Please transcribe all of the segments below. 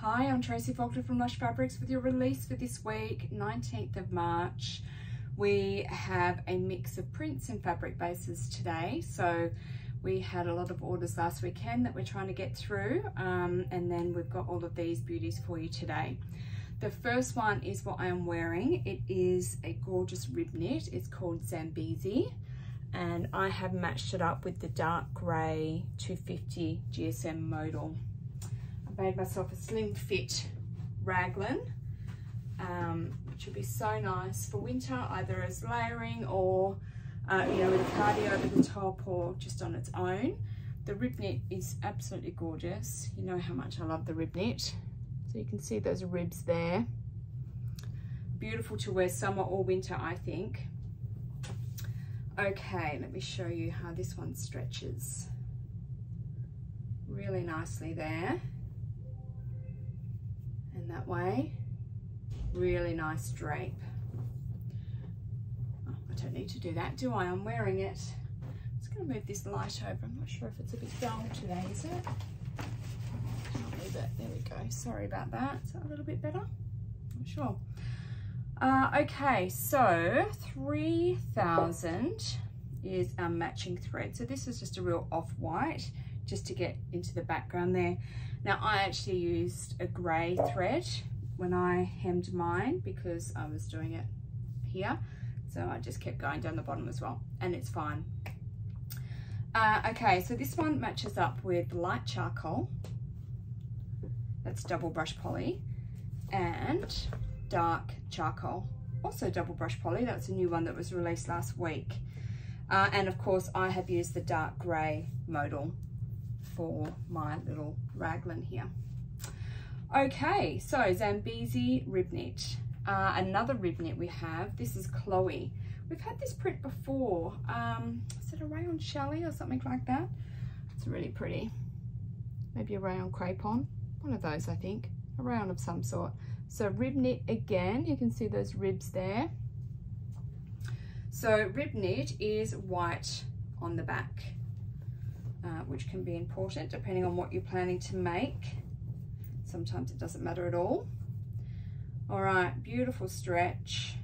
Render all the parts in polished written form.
Hi, I'm Tracy Faulkner from Lush Fabrics with your release for this week, 19th of March. We have a mix of prints and fabric bases today. So we had a lot of orders last weekend that we're trying to get through, and then we've got all of these beauties for you today. The first one is what I am wearing. It is a gorgeous rib knit. It's called Zambezi, and I have matched it up with the dark grey 250 GSM modal. I made myself a slim fit raglan, which would be so nice for winter, either as layering or you know, with a cardi over the top or just on its own. The rib knit is absolutely gorgeous. You know how much I love the rib knit. So you can see those ribs there. Beautiful to wear summer or winter, I think. Okay, let me show you how this one stretches. Really nicely there. And that way, really nice drape. Oh, I don't need to do that, do I? I'm wearing it. I'm just going to move this light over. I'm not sure if it's a bit dull today, is it? Can't move it. There we go. Sorry about that. Is that a little bit better? Not sure. Okay, so 3000 is our matching thread. So this is just a real off-white, just to get into the background there. Now I actually used a grey thread when I hemmed mine because I was doing it here. So I just kept going down the bottom as well, and it's fine. Okay, so this one matches up with light charcoal. That's double brush poly, and dark charcoal, also double brush poly. That's a new one that was released last week. And of course I have used the dark grey modal for my little raglan here. Okay, so Zambezi Ribknit. Another rib knit we have. This is Chloe. We've had this print before. Is it a rayon chalet or something like that? It's really pretty. Maybe a rayon crepon. One of those, I think. A rayon of some sort. So rib knit again. You can see those ribs there. So rib knit is white on the back, which can be important depending on what you're planning to make. Sometimes it doesn't matter at all. All right, beautiful stretch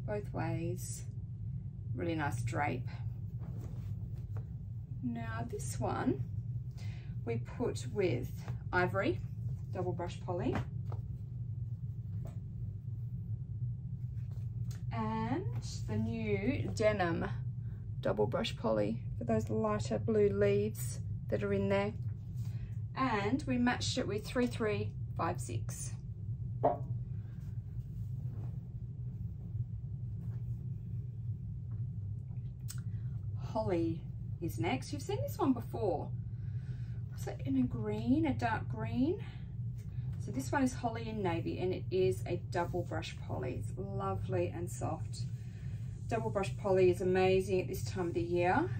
both ways. Really nice drape. Now this one we put with ivory, double brush poly, and the new denim double brush poly for those lighter blue leaves that are in there. And we matched it with 3356. Holly is next. You've seen this one before. Was it in a green, a dark green? So this one is Holly in navy, and it is a double brush poly. It's lovely and soft. Double brush poly is amazing at this time of the year,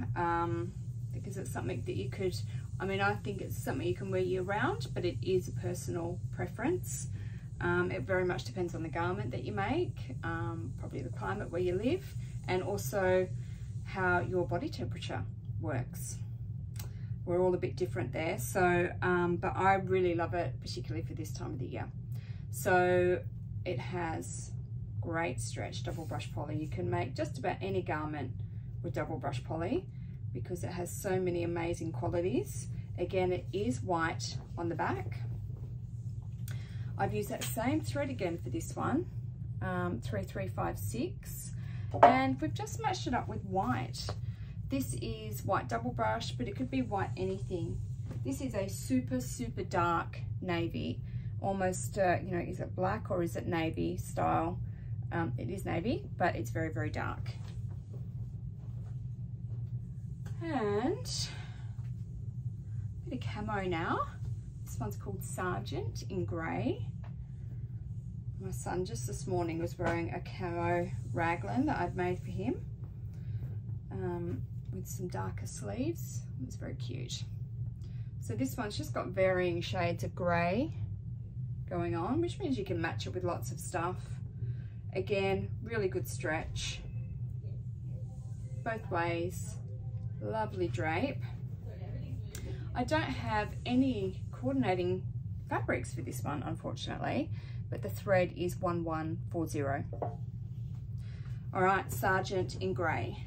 because it's something that you could, I think it's something you can wear year round, but it is a personal preference. It very much depends on the garment that you make, probably the climate where you live, and also how your body temperature works. We're all a bit different there. So, but I really love it, particularly for this time of the year. So it has great stretch double brush poly. You can make just about any garment with double brush poly because it has so many amazing qualities. Again, it is white on the back. I've used that same thread again for this one, 3356, and we've just matched it up with white. This is white double brush, but it could be white anything. This is a super, super dark navy, almost, you know, is it black or is it navy style? It is navy, but it's very, very dark. And a bit of camo now. This one's called Sergeant in grey. My son just this morning was wearing a camo raglan that I've made for him, with some darker sleeves. It's very cute. So this one's just got varying shades of grey going on, which means you can match it with lots of stuff. Again, really good stretch both ways. Lovely drape. I don't have any coordinating fabrics for this one, unfortunately, but the thread is 1140. All right, Sergeant in grey.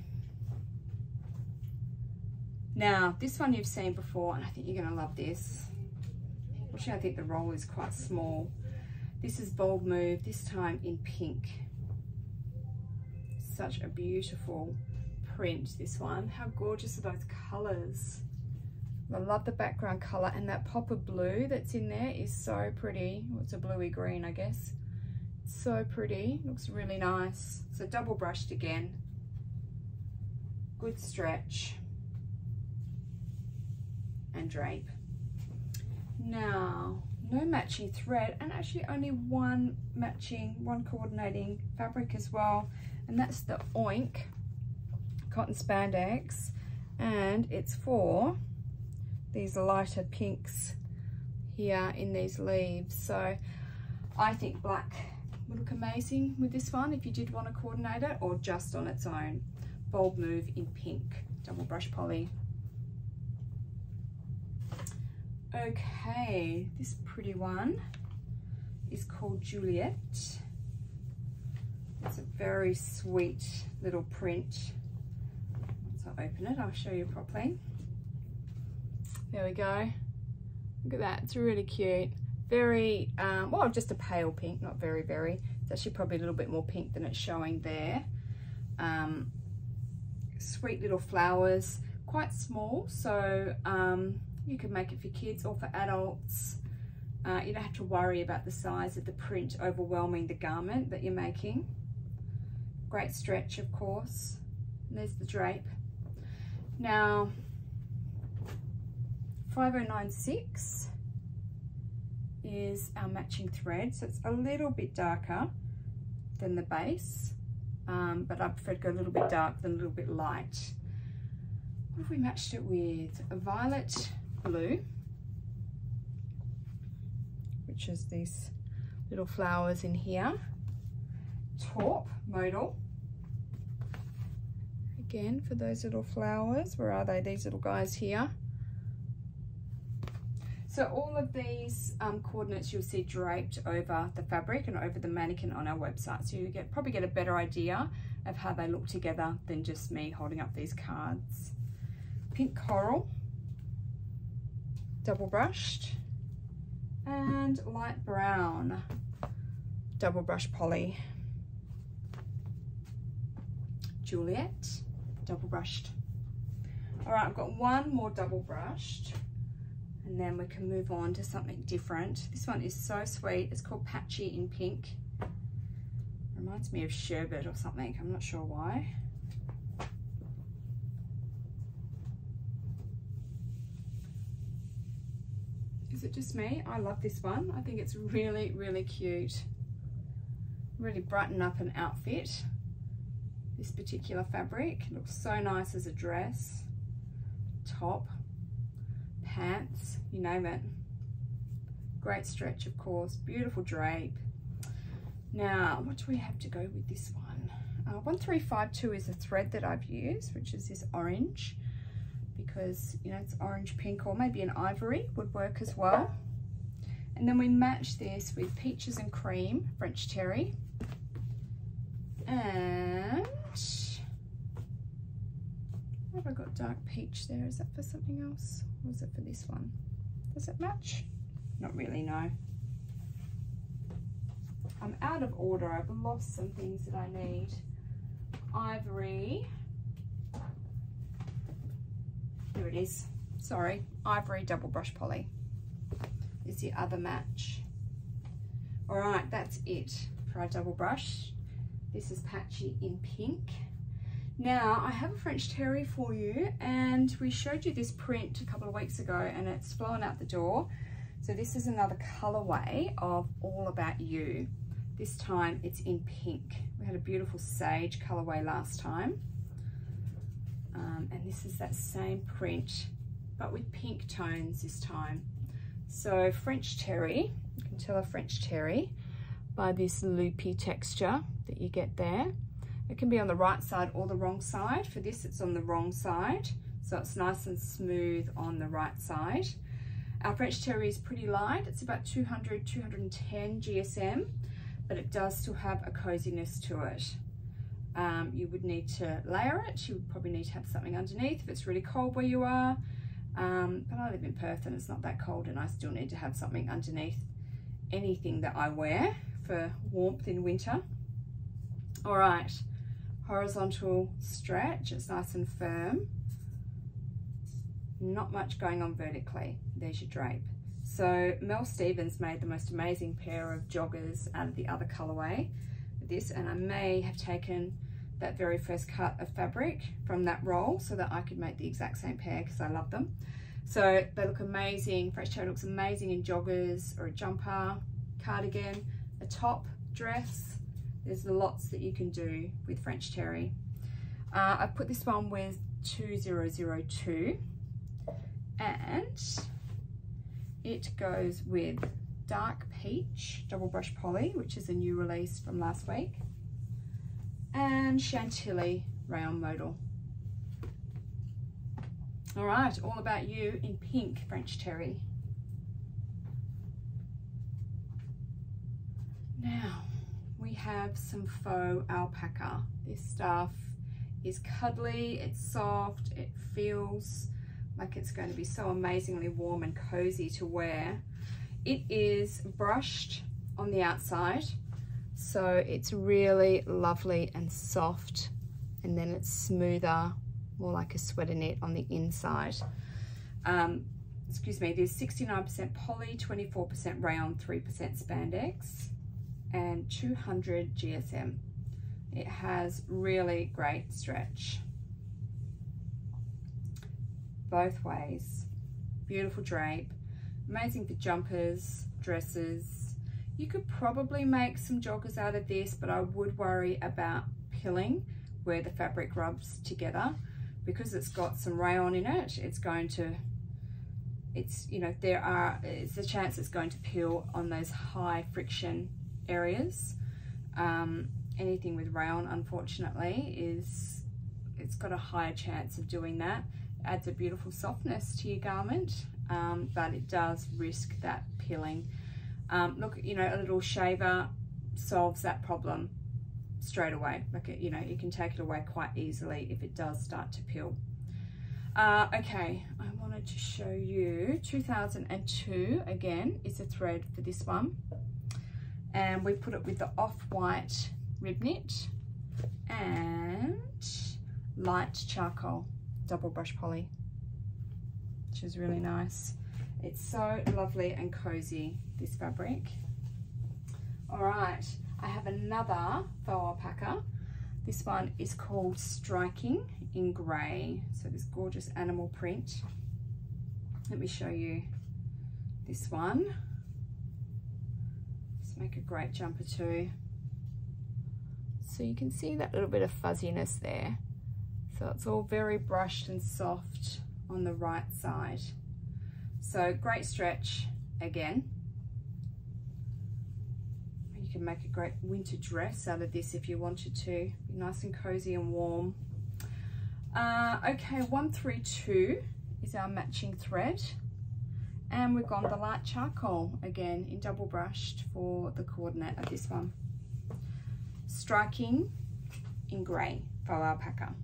Now, this one you've seen before, and I think you're gonna love this. Actually, I think the roll is quite small. This is Bold Move, this time in pink. Such a beautiful print, this one. How gorgeous are those colors? I love the background color, and that pop of blue that's in there is so pretty. Well, it's a bluey green, I guess. It's so pretty, looks really nice. So double brushed again. Good stretch. And drape. Now, no matching thread, and actually only one coordinating fabric as well, and that's the Oink cotton spandex, and it's for these lighter pinks here in these leaves. So I think black would look amazing with this one if you did want to coordinate it, or just on its own. Bold Move in pink, double brush poly. Okay, this pretty one is called Juliet. It's a very sweet little print. Once I open it, I'll show you properly. There we go. Look at that, it's really cute. Very, well, just a pale pink, not very. It's actually probably a little bit more pink than it's showing there. Sweet little flowers, quite small, so you can make it for kids or for adults. You don't have to worry about the size of the print overwhelming the garment that you're making. Great stretch, of course. And there's the drape. Now, 5096 is our matching thread, so it's a little bit darker than the base, but I prefer to go a little bit dark than a little bit light. What have we matched it with? A violet blue, which is these little flowers in here. Taupe modal, again for those little flowers. Where are they? These little guys here. So all of these coordinates you'll see draped over the fabric and over the mannequin on our website, so you probably get a better idea of how they look together than just me holding up these cards. Pink coral, double brushed, and light brown, double brush poly. Juliet, double brushed. All right, I've got one more double brushed, and then we can move on to something different. This one is so sweet. It's called Patchy in Pink. Reminds me of sherbet or something. I'm not sure why. Is it just me? I love this one. I think it's really, really cute. Really brighten up an outfit. This particular fabric looks so nice as a dress, top, pants, you name it. Great stretch, of course. Beautiful drape. Now, what do we have to go with this one? 1352 is a thread that I've used, which is this orange, because you know it's orange pink, or maybe an ivory would work as well. And then we match this with peaches and cream, French terry, and what have I got? Dark peach there. Is that for something else, or is it for this one? Does it match? Not really, no. I'm out of order. I've lost some things that I need. Ivory. Here it is. Sorry. Ivory double brush poly is the other match. All right, that's it for our double brush. This is Patchy in Pink. Now, I have a French terry for you, and we showed you this print a couple of weeks ago, and it's flown out the door. So this is another colorway of All About You. This time it's in pink. We had a beautiful sage colorway last time. And this is that same print, but with pink tones this time. So French terry, you can tell a French terry by this loopy texture that you get there. It can be on the right side or the wrong side. For this, it's on the wrong side, so it's nice and smooth on the right side. Our French terry is pretty light. It's about 200, 210 GSM, but it does still have a coziness to it. You would need to layer it. You would probably need to have something underneath if it's really cold where you are. But I live in Perth and it's not that cold, and I still need to have something underneath anything that I wear for warmth in winter. All right, horizontal stretch. It's nice and firm. Not much going on vertically. There's your drape. So Mel Stevens made the most amazing pair of joggers out of the other colorway with this, and I may have taken that very first cut of fabric from that roll so that I could make the exact same pair because I love them. So they look amazing. French terry looks amazing in joggers or a jumper, cardigan, a top, dress. There's lots that you can do with French terry. I put this one with 2002, and it goes with dark peach double brush poly, which is a new release from last week, and Chantilly rayon modal. All right, all about you in pink French terry. Now we have some faux alpaca. This stuff is cuddly, it's soft, it feels like it's going to be so amazingly warm and cozy to wear. It is brushed on the outside, so it's really lovely and soft, and then it's smoother, more like a sweater knit on the inside. Excuse me, there's 69% poly, 24% rayon, 3% spandex, and 200 GSM. It has really great stretch both ways. Beautiful drape, amazing for jumpers, dresses. You could probably make some joggers out of this, but I would worry about pilling where the fabric rubs together, because it's got some rayon in it. It's going to, you know, it's a chance it's going to peel on those high friction areas. Anything with rayon, unfortunately, it's got a higher chance of doing that. Adds a beautiful softness to your garment, but it does risk that peeling. Look, you know, a little shaver solves that problem straight away. Like, you know, you can take it away quite easily if it does start to peel. Okay, I wanted to show you 2002 again is a thread for this one, and we put it with the off-white Ribknit and light charcoal double brush poly, which is really nice. It's so lovely and cozy, this fabric. All right, I have another faux alpaca. This one is called Striking in grey. So this gorgeous animal print. Let me show you this one. Let's make a great jumper too. So you can see that little bit of fuzziness there. So it's all very brushed and soft on the right side. So great stretch again. You can make a great winter dress out of this if you wanted to. Be nice and cozy and warm. Okay, 132 is our matching thread. And we've gone the light charcoal again in double brushed for the coordinate of this one. Striking in grey, faux alpaca.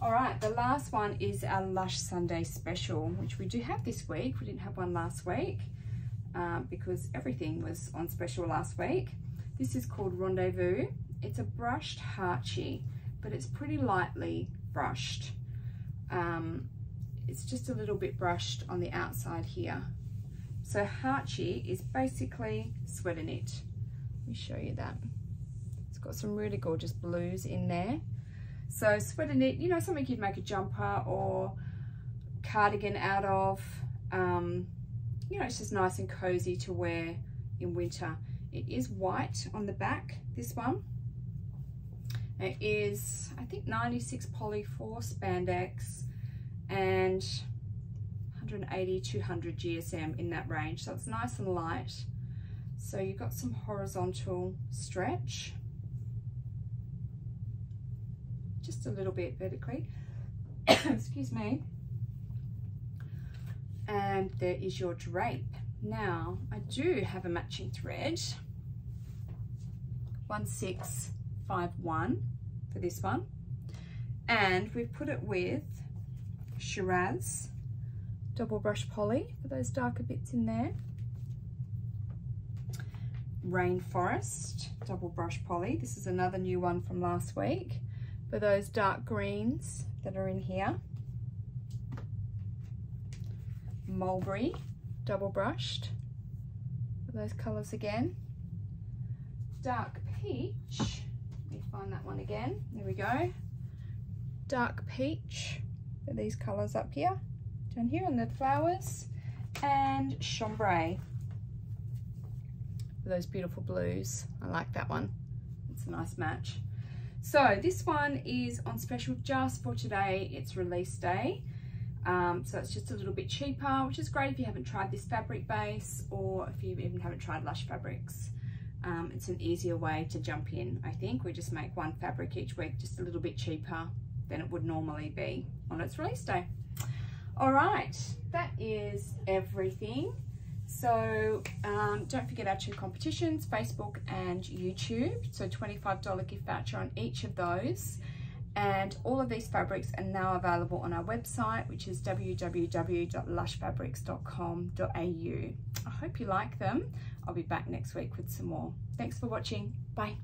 All right, the last one is our Lush Sunday special, which we do have this week. We didn't have one last week because everything was on special last week. This is called Rendezvous. It's a brushed Harchi, but it's pretty lightly brushed. It's just a little bit brushed on the outside here. So Harchi is basically sweater knit. Let me show you that. It's got some really gorgeous blues in there. So sweater knit, you know, something you'd make a jumper or cardigan out of. You know, it's just nice and cozy to wear in winter. It is white on the back, this one. It is, I think, 96 poly 4 spandex and 180, 200 GSM in that range. So it's nice and light. So you've got some horizontal stretch. Just a little bit vertically, excuse me. And there is your drape. Now I do have a matching thread, 1651 for this one, and we've put it with Shiraz double brush poly for those darker bits in there, Rainforest double brush poly. This is another new one from last week for those dark greens that are in here, Mulberry double brushed for those colors again, Dark Peach, let me find that one again, there we go, Dark Peach for these colors up here, down here on the flowers, and Chambray for those beautiful blues. I like that one, it's a nice match. So this one is on special just for today, it's release day. So it's just a little bit cheaper, which is great if you haven't tried this fabric base, or if you even haven't tried Lush fabrics. It's an easier way to jump in, I think. We just make one fabric each week, just a little bit cheaper than it would normally be on its release day. All right, that is everything. So don't forget our 2 competitions, Facebook and YouTube. So $25 gift voucher on each of those. And all of these fabrics are now available on our website, which is www.lushfabrics.com.au. I hope you like them. I'll be back next week with some more. Thanks for watching. Bye.